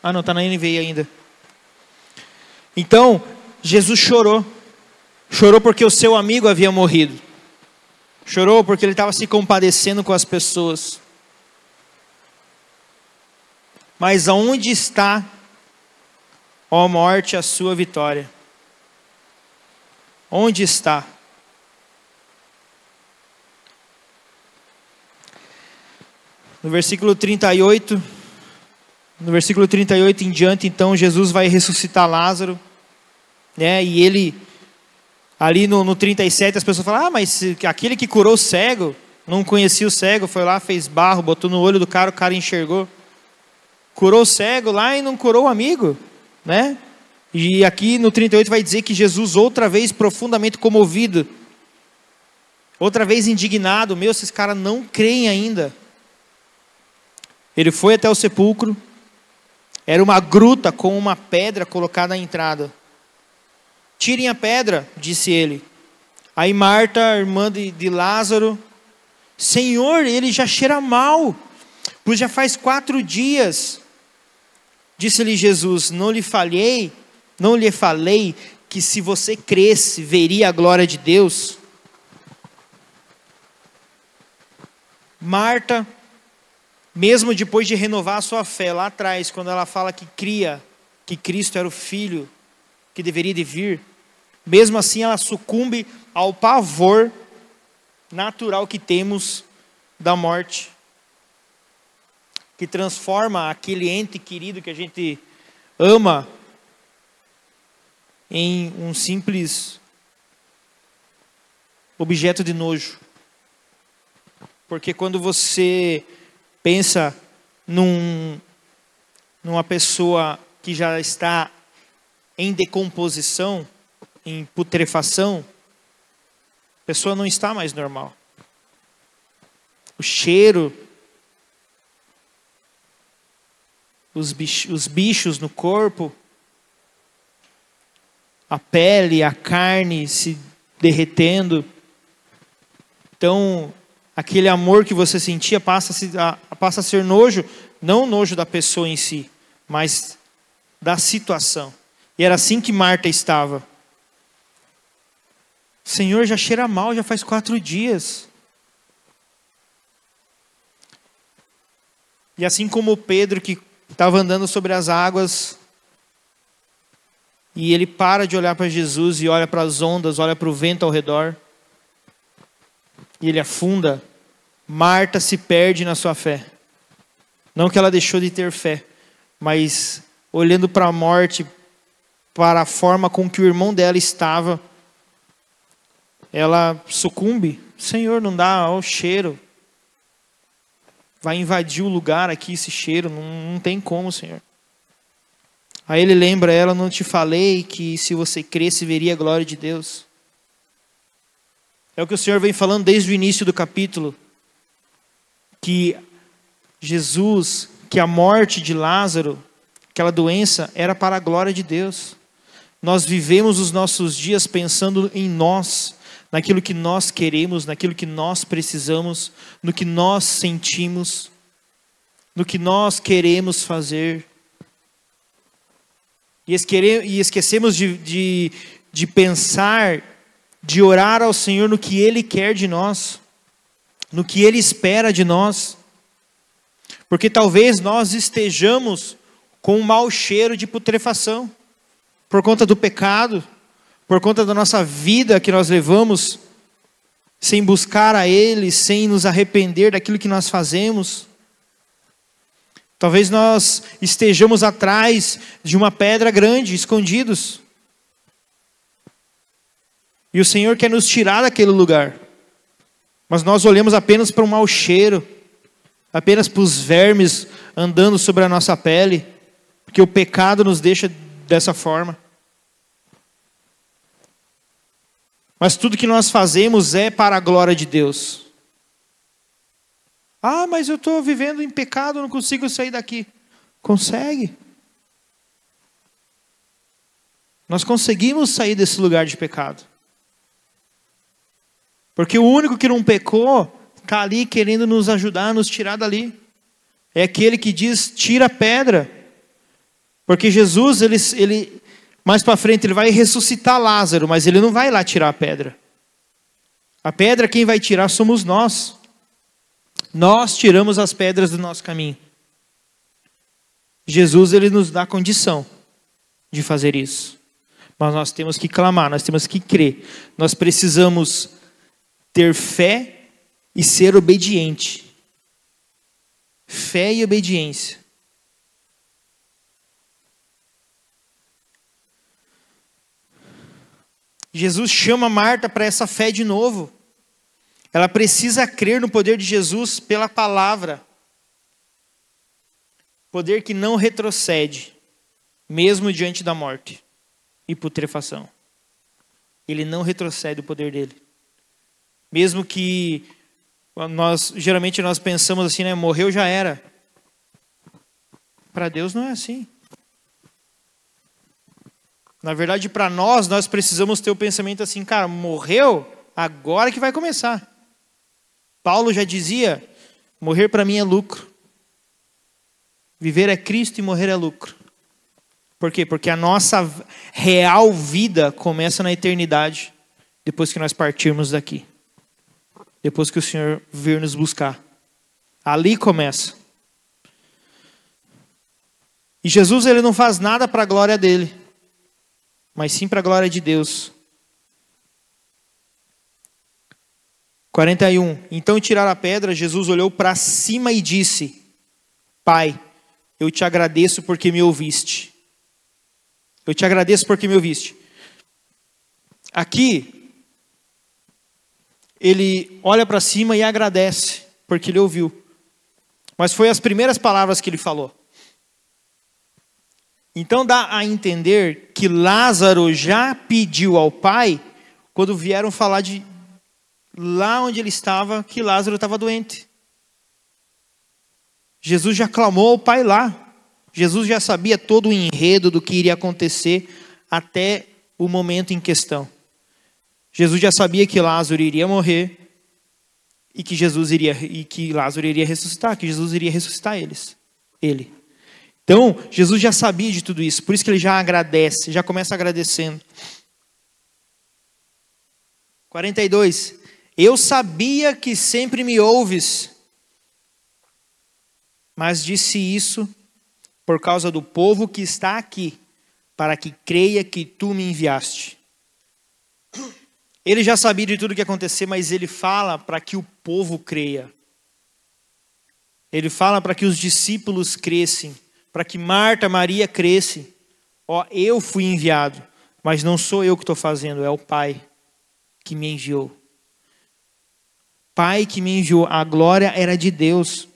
Não, está na NVI ainda. Então, Jesus chorou. Chorou porque o seu amigo havia morrido. Chorou porque ele estava se compadecendo com as pessoas. Mas aonde está, ó morte, a sua vitória? Onde está? No versículo 38 em diante, então, Jesus vai ressuscitar Lázaro, né? E ele, ali no 37, as pessoas falam, mas aquele que curou o cego, não conhecia o cego, foi lá, fez barro, botou no olho do cara, o cara enxergou. Curou o cego lá e não curou o amigo, né? E aqui no 38 vai dizer que Jesus, outra vez profundamente comovido, outra vez indignado, esses caras não creem ainda. Ele foi até o sepulcro, era uma gruta com uma pedra colocada à entrada. Tirem a pedra, disse ele. Aí Marta, a irmã de Lázaro, Senhor, ele já cheira mal, pois já faz 4 dias. Disse-lhe Jesus, não lhe falei que se você cresce, veria a glória de Deus? Marta, mesmo depois de renovar a sua fé lá atrás, quando ela fala que cria que Cristo era o Filho que deveria de vir, mesmo assim ela sucumbe ao pavor natural que temos da morte, que transforma aquele ente querido que a gente ama em um simples objeto de nojo. Porque quando você pensa numa pessoa que já está em decomposição, em putrefação, a pessoa não está mais normal. O cheiro, os bichos no corpo, a pele, a carne se derretendo. Então, aquele amor que você sentia passa a ser nojo, não nojo da pessoa em si, mas da situação. E era assim que Marta estava. Senhor, já cheira mal, já faz 4 dias. E assim como Pedro, que estava andando sobre as águas, e ele para de olhar para Jesus e olha para as ondas, olha para o vento ao redor, e ele afunda, Marta se perde na sua fé. Não que ela deixou de ter fé, mas olhando para a morte, para a forma com que o irmão dela estava, ela sucumbe. Senhor, não dá, ó, o cheiro. Vai invadir o lugar aqui, esse cheiro, não tem como, Senhor. Aí ele lembra ela, não te falei que se você cresce, veria a glória de Deus. É o que o Senhor vem falando desde o início do capítulo. Que Jesus, que a morte de Lázaro, aquela doença, era para a glória de Deus. Nós vivemos os nossos dias pensando em nós, naquilo que nós queremos, naquilo que nós precisamos, no que nós sentimos, no que nós queremos fazer. E esquecemos de pensar, de orar ao Senhor no que Ele quer de nós, no que Ele espera de nós. Porque talvez nós estejamos com um mau cheiro de putrefação, por conta do pecado, por conta da nossa vida que nós levamos, sem buscar a Ele, sem nos arrepender daquilo que nós fazemos. Talvez nós estejamos atrás de uma pedra grande, escondidos. E o Senhor quer nos tirar daquele lugar. Mas nós olhamos apenas para um mau cheiro, apenas para os vermes andando sobre a nossa pele, porque o pecado nos deixa dessa forma. Mas tudo que nós fazemos é para a glória de Deus. Ah, mas eu estou vivendo em pecado, não consigo sair daqui. Consegue. Nós conseguimos sair desse lugar de pecado. Porque o único que não pecou está ali querendo nos ajudar, nos tirar dali. É aquele que diz, tira a pedra. Porque Jesus, ele mais para frente, ele vai ressuscitar Lázaro, mas ele não vai lá tirar a pedra. A pedra quem vai tirar somos nós. Nós tiramos as pedras do nosso caminho. Jesus, ele nos dá condição de fazer isso. Mas nós temos que clamar, nós temos que crer. Nós precisamos ter fé e ser obediente. Fé e obediência. Jesus chama Marta para essa fé de novo. Ela precisa crer no poder de Jesus pela palavra. Poder que não retrocede, mesmo diante da morte e putrefação. Ele não retrocede o poder dele. Mesmo que geralmente nós pensamos assim, né? Morreu, já era. Para Deus não é assim. Na verdade, para nós precisamos ter o pensamento assim, cara, morreu, agora que vai começar. Paulo já dizia, morrer para mim é lucro. Viver é Cristo e morrer é lucro. Por quê? Porque a nossa real vida começa na eternidade, depois que nós partirmos daqui. Depois que o Senhor vir nos buscar. Ali começa. E Jesus, ele não faz nada para a glória dele, mas sim para a glória de Deus. 41. Então tiraram a pedra, Jesus olhou para cima e disse: Pai, eu te agradeço porque me ouviste. Eu te agradeço porque me ouviste. Aqui, ele olha para cima e agradece, porque ele ouviu. Mas foi as primeiras palavras que ele falou. Então dá a entender que Lázaro já pediu ao Pai, quando vieram falar de lá onde ele estava, que Lázaro estava doente. Jesus já clamou ao Pai lá. Jesus já sabia todo o enredo do que iria acontecer até o momento em questão. Jesus já sabia que Lázaro iria morrer e que Lázaro iria ressuscitar, que Jesus iria ressuscitar ele. Então, Jesus já sabia de tudo isso, por isso que ele já agradece, já começa agradecendo. 42. Eu sabia que sempre me ouves, mas disse isso por causa do povo que está aqui, para que creia que tu me enviaste. Ele já sabia de tudo o que ia acontecer, mas ele fala para que o povo creia. Ele fala para que os discípulos crescem, para que Marta, Maria crescem. Eu fui enviado, mas não sou eu que estou fazendo, é o Pai que me enviou. Pai que me enviou, a glória era de Deus.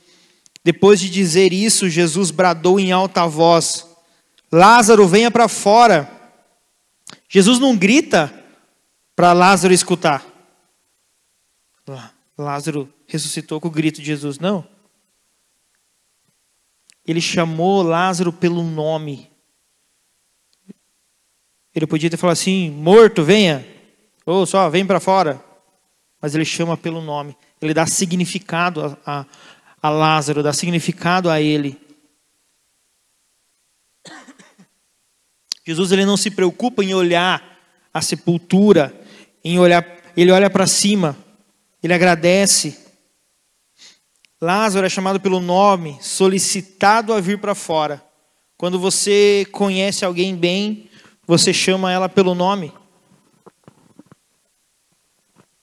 Depois de dizer isso, Jesus bradou em alta voz: Lázaro, venha para fora. Jesus não grita para Lázaro escutar. Lázaro ressuscitou com o grito de Jesus, não. Ele chamou Lázaro pelo nome. Ele podia ter falado assim: morto, venha. Ou só, vem para fora. Mas ele chama pelo nome. Ele dá significado a Lázaro, dá significado a ele. Jesus, ele não se preocupa em olhar a sepultura, ele olha para cima, ele agradece. Lázaro é chamado pelo nome, solicitado a vir para fora. Quando você conhece alguém bem, você chama ela pelo nome.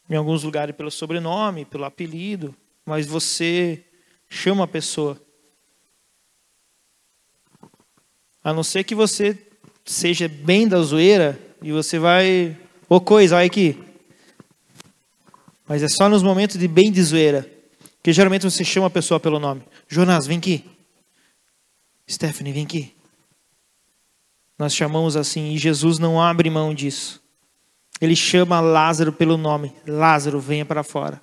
Em alguns lugares pelo sobrenome, pelo apelido, mas você chama a pessoa. A não ser que você seja bem da zoeira e você vai... Ô coisa, olha aqui. Mas é só nos momentos de bem de zoeira que geralmente você chama a pessoa pelo nome. Jonas, vem aqui. Stephanie, vem aqui. Nós chamamos assim e Jesus não abre mão disso. Ele chama Lázaro pelo nome. Lázaro, venha para fora.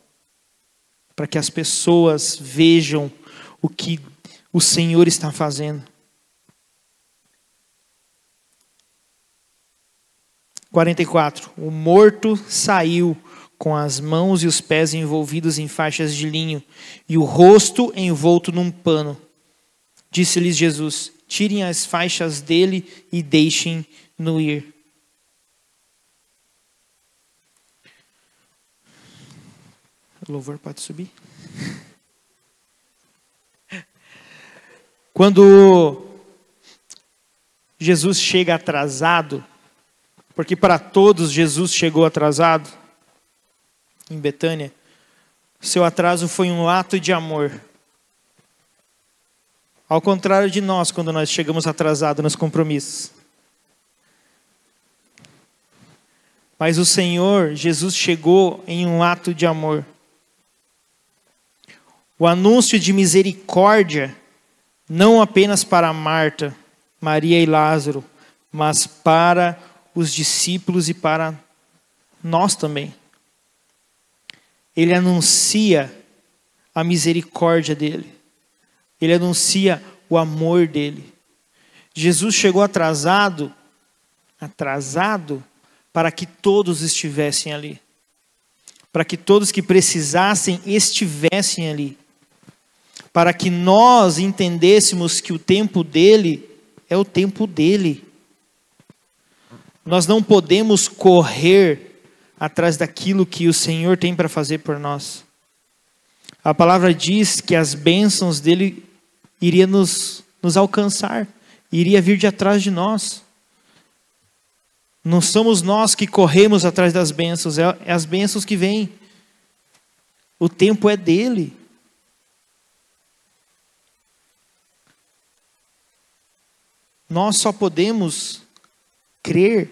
Para que as pessoas vejam o que o Senhor está fazendo. 44. O morto saiu com as mãos e os pés envolvidos em faixas de linho e o rosto envolto num pano. Disse-lhes Jesus: tirem as faixas dele e deixem-no ir. O louvor pode subir. Quando Jesus chega atrasado, Porque para todos Jesus chegou atrasado em Betânia. Seu atraso foi um ato de amor. Ao contrário de nós, quando nós chegamos atrasados nos compromissos. Mas o Senhor, Jesus, chegou em um ato de amor. O anúncio de misericórdia, não apenas para Marta, Maria e Lázaro, mas para os discípulos e para nós também. Ele anuncia a misericórdia dele. Ele anuncia o amor dele. Jesus chegou atrasado para que todos estivessem ali. Para que todos que precisassem estivessem ali. Para que nós entendêssemos que o tempo dele é o tempo dele. Nós não podemos correr atrás daquilo que o Senhor tem para fazer por nós. A palavra diz que as bênçãos dele iriam nos alcançar, iria vir de atrás de nós. Não somos nós que corremos atrás das bênçãos, é as bênçãos que vêm. O tempo é dele. Nós só podemos crer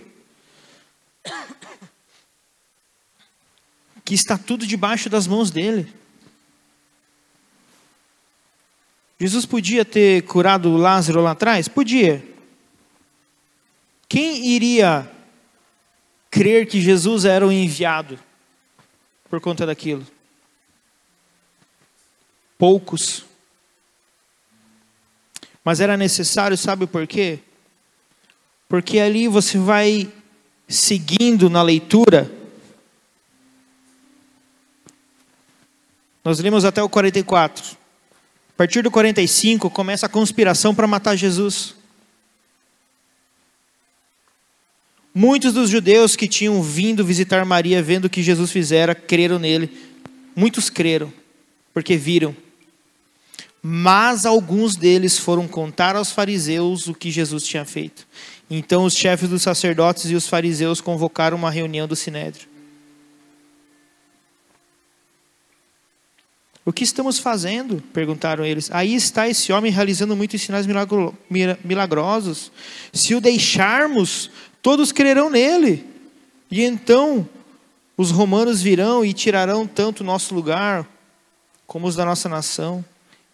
que está tudo debaixo das mãos dele. Jesus podia ter curado Lázaro lá atrás? Podia. Quem iria crer que Jesus era o enviado por conta daquilo? Poucos. Mas era necessário, sabe por quê? Porque ali você vai seguindo na leitura. Nós lemos até o 44. A partir do 45 começa a conspiração para matar Jesus. Muitos dos judeus que tinham vindo visitar Maria, vendo o que Jesus fizera, creram nele. Muitos creram, porque viram. Mas alguns deles foram contar aos fariseus o que Jesus tinha feito. Então os chefes dos sacerdotes e os fariseus convocaram uma reunião do Sinédrio. O que estamos fazendo? Perguntaram eles. Aí está esse homem realizando muitos sinais milagrosos. Se o deixarmos, todos crerão nele. E então os romanos virão e tirarão tanto o nosso lugar como os da nossa nação.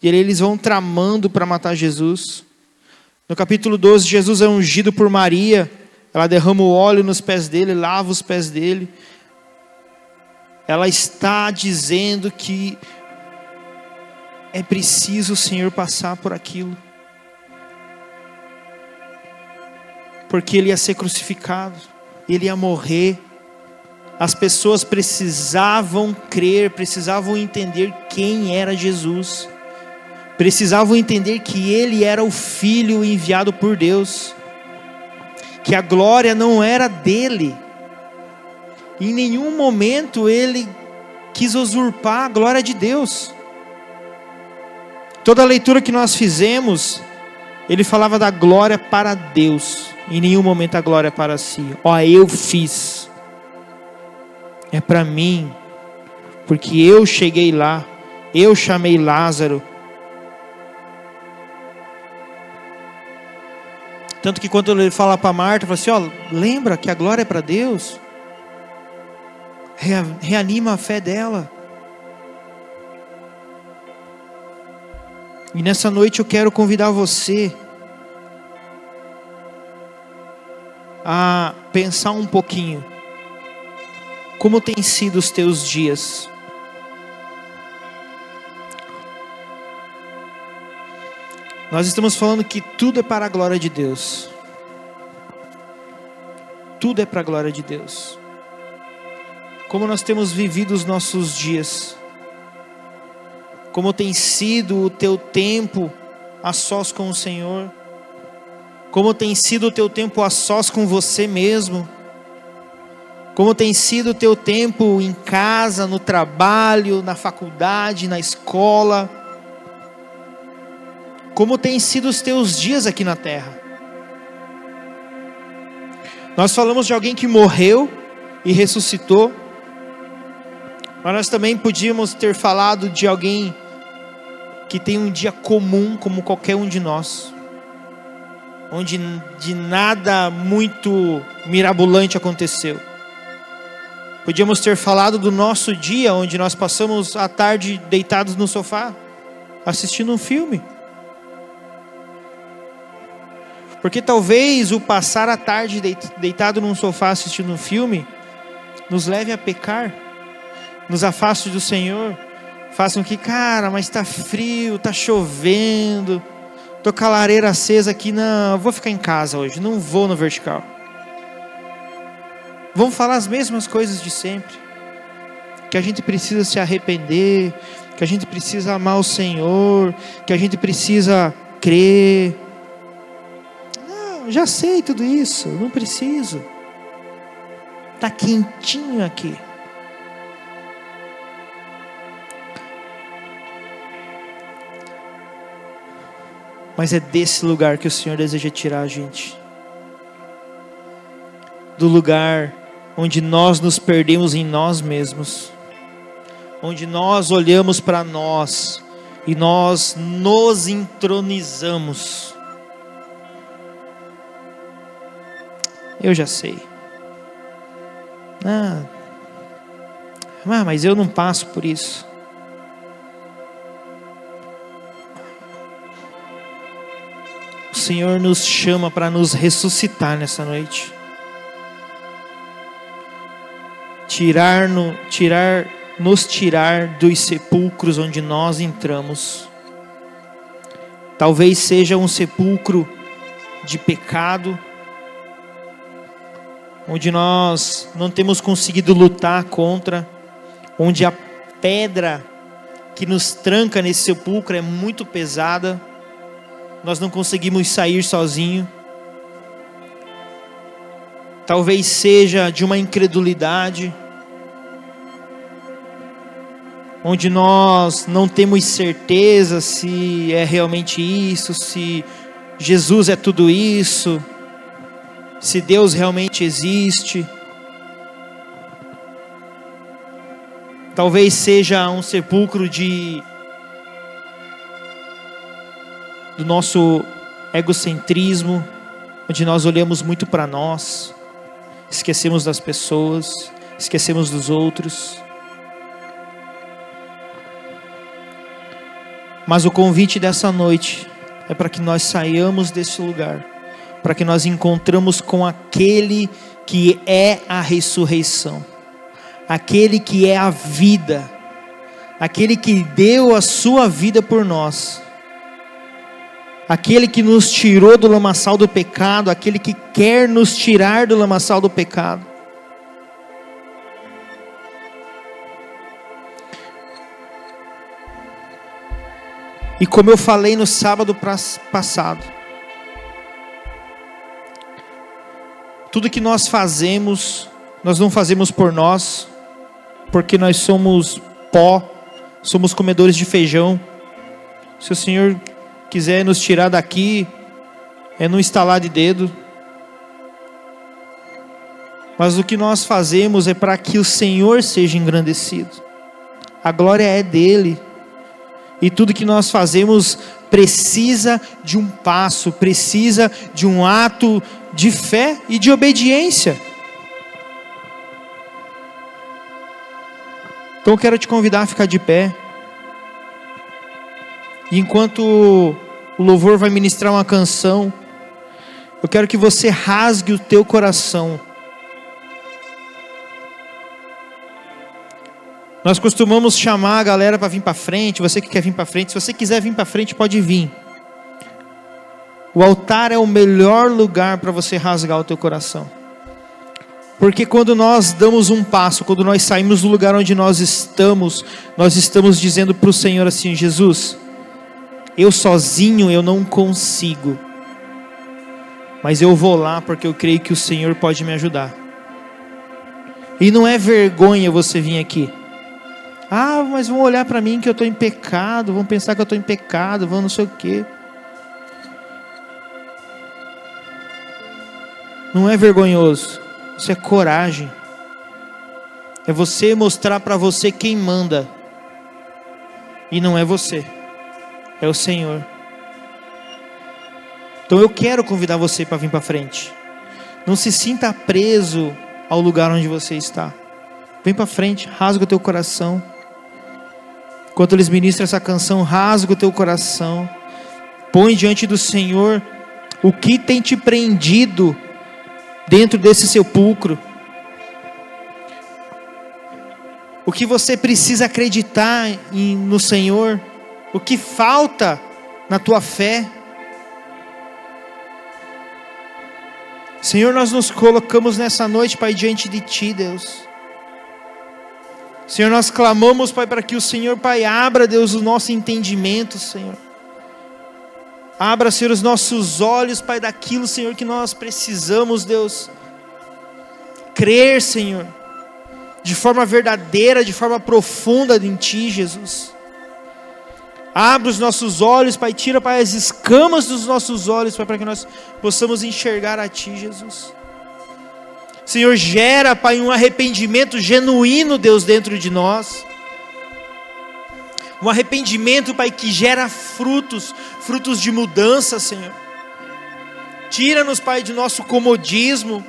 E eles vão tramando para matar Jesus. No capítulo 12, Jesus é ungido por Maria. Ela derrama o óleo nos pés dele, lava os pés dele. Ela está dizendo que é preciso o Senhor passar por aquilo. Porque ele ia ser crucificado, ele ia morrer. As pessoas precisavam crer, precisavam entender quem era Jesus. Precisavam entender que ele era o Filho enviado por Deus. Que a glória não era dele. Em nenhum momento ele quis usurpar a glória de Deus. Toda a leitura que nós fizemos, ele falava da glória para Deus. Em nenhum momento a glória para si. Ó, eu fiz. É para mim. Porque eu cheguei lá. Eu chamei Lázaro. Tanto que quando ele fala para Marta, fala assim, ó, lembra que a glória é para Deus. Reanima a fé dela. E nessa noite eu quero convidar você a pensar um pouquinho. Como tem sido os teus dias? Nós estamos falando que tudo é para a glória de Deus. Tudo é para a glória de Deus. Como nós temos vivido os nossos dias? Como tem sido o teu tempo a sós com o Senhor? Como tem sido o teu tempo a sós com você mesmo? Como tem sido o teu tempo em casa, no trabalho, na faculdade, na escola? Como tem sido os teus dias aqui na terra? Nós falamos de alguém que morreu e ressuscitou, mas nós também podíamos ter falado de alguém que tem um dia comum como qualquer um de nós, onde de nada muito mirabolante aconteceu. Podíamos ter falado do nosso dia, onde nós passamos a tarde deitados no sofá, assistindo um filme. Porque talvez o passar a tarde deitado num sofá assistindo um filme nos leve a pecar, nos afaste do Senhor, façam que, cara, mas está frio, está chovendo, estou com a lareira acesa aqui, não, vou ficar em casa hoje, não vou no vertical. Vamos falar as mesmas coisas de sempre, que a gente precisa se arrepender, que a gente precisa amar o Senhor, que a gente precisa crer. Não, já sei tudo isso, não preciso. Está quentinho aqui. Mas é desse lugar que o Senhor deseja tirar a gente. Do lugar onde nós nos perdemos em nós mesmos. Onde nós olhamos para nós e nós nos entronizamos. Eu já sei. Mas eu não passo por isso. O Senhor nos chama para nos ressuscitar nessa noite. Nos tirar dos sepulcros onde nós entramos. Talvez seja um sepulcro de pecado, onde nós não temos conseguido lutar contra, onde a pedra que nos tranca nesse sepulcro é muito pesada, nós não conseguimos sair sozinho. Talvez seja de uma incredulidade, onde nós não temos certeza se é realmente isso, se Jesus é tudo isso, se Deus realmente existe. Talvez seja um sepulcro do nosso egocentrismo, onde nós olhamos muito para nós, esquecemos das pessoas, esquecemos dos outros. Mas o convite dessa noite é para que nós saiamos desse lugar, para que nós encontramos com aquele que é a ressurreição, aquele que é a vida, aquele que deu a sua vida por nós, aquele que nos tirou do lamaçal do pecado, aquele que quer nos tirar do lamaçal do pecado. E como eu falei no sábado passado, tudo que nós fazemos, nós não fazemos por nós, porque nós somos pó, somos comedores de feijão. Se o Senhor quiser nos tirar daqui, é no estalar de dedo. Mas o que nós fazemos é para que o Senhor seja engrandecido. A glória é dele. E tudo que nós fazemos precisa de um passo, precisa de um ato de fé e de obediência. Então eu quero te convidar a ficar de pé. E enquanto o louvor vai ministrar uma canção, eu quero que você rasgue o teu coração. Nós costumamos chamar a galera para vir para frente. Você que quer vir para frente, se você quiser vir para frente, pode vir. O altar é o melhor lugar para você rasgar o teu coração. Porque quando nós damos um passo, quando nós saímos do lugar onde nós estamos dizendo para o Senhor assim: Jesus, eu sozinho eu não consigo, mas eu vou lá porque eu creio que o Senhor pode me ajudar. E não é vergonha você vir aqui. Mas vão olhar para mim que eu estou em pecado, vão pensar que eu estou em pecado, vão não sei o quê. Não é vergonhoso. Isso é coragem. É você mostrar para você quem manda. E não é você. É o Senhor. Então eu quero convidar você para vir para frente. Não se sinta preso ao lugar onde você está. Vem para frente, rasga o teu coração. Enquanto eles ministram essa canção, rasga o teu coração. Põe diante do Senhor o que tem te prendido dentro desse sepulcro. O que você precisa acreditar no Senhor. O que falta na tua fé. Senhor, nós nos colocamos nessa noite, Pai, diante de Ti, Deus. Senhor, nós clamamos, Pai, para que o Senhor, Pai, abra, Deus, o nosso entendimento, Senhor. Abra, Senhor, os nossos olhos, Pai, daquilo, Senhor, que nós precisamos, Deus. Crer, Senhor, de forma verdadeira, de forma profunda em Ti, Jesus. Abre os nossos olhos, Pai, tira, Pai, as escamas dos nossos olhos, Pai, para que nós possamos enxergar a Ti, Jesus. Senhor, gera, Pai, um arrependimento genuíno, Deus, dentro de nós. Um arrependimento, Pai, que gera frutos de mudança, Senhor. Tira-nos, Pai, do nosso comodismo.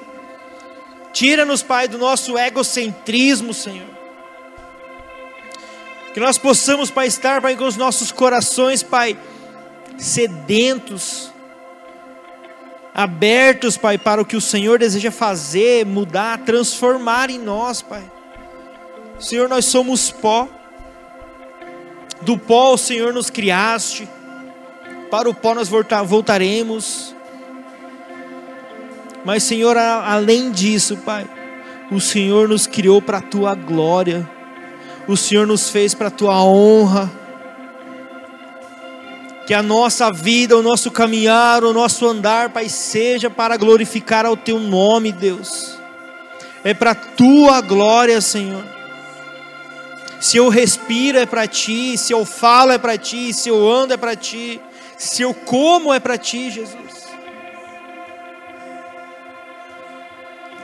Tira-nos, Pai, do nosso egocentrismo, Senhor. Que nós possamos, Pai, estar, Pai, com os nossos corações, Pai, sedentos, abertos, Pai, para o que o Senhor deseja fazer, mudar, transformar em nós, Pai. Senhor, nós somos pó. Do pó o Senhor nos criaste. Para o pó nós voltaremos. Mas, Senhor, além disso, Pai, o Senhor nos criou para a Tua glória. O Senhor nos fez para a Tua honra. Que a nossa vida, o nosso caminhar, o nosso andar, Pai, seja para glorificar ao Teu nome, Deus. É para a Tua glória, Senhor. Se eu respiro é para Ti, se eu falo é para Ti, se eu ando é para Ti, se eu como é para Ti, Jesus.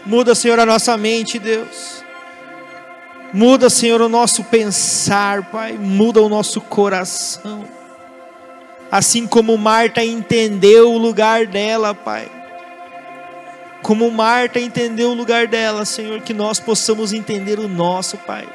Muda, Senhor, a nossa mente, Deus. Muda, Senhor, o nosso pensar, Pai. Muda o nosso coração. Assim como Marta entendeu o lugar dela, Pai. Como Marta entendeu o lugar dela, Senhor, que nós possamos entender o nosso, Pai.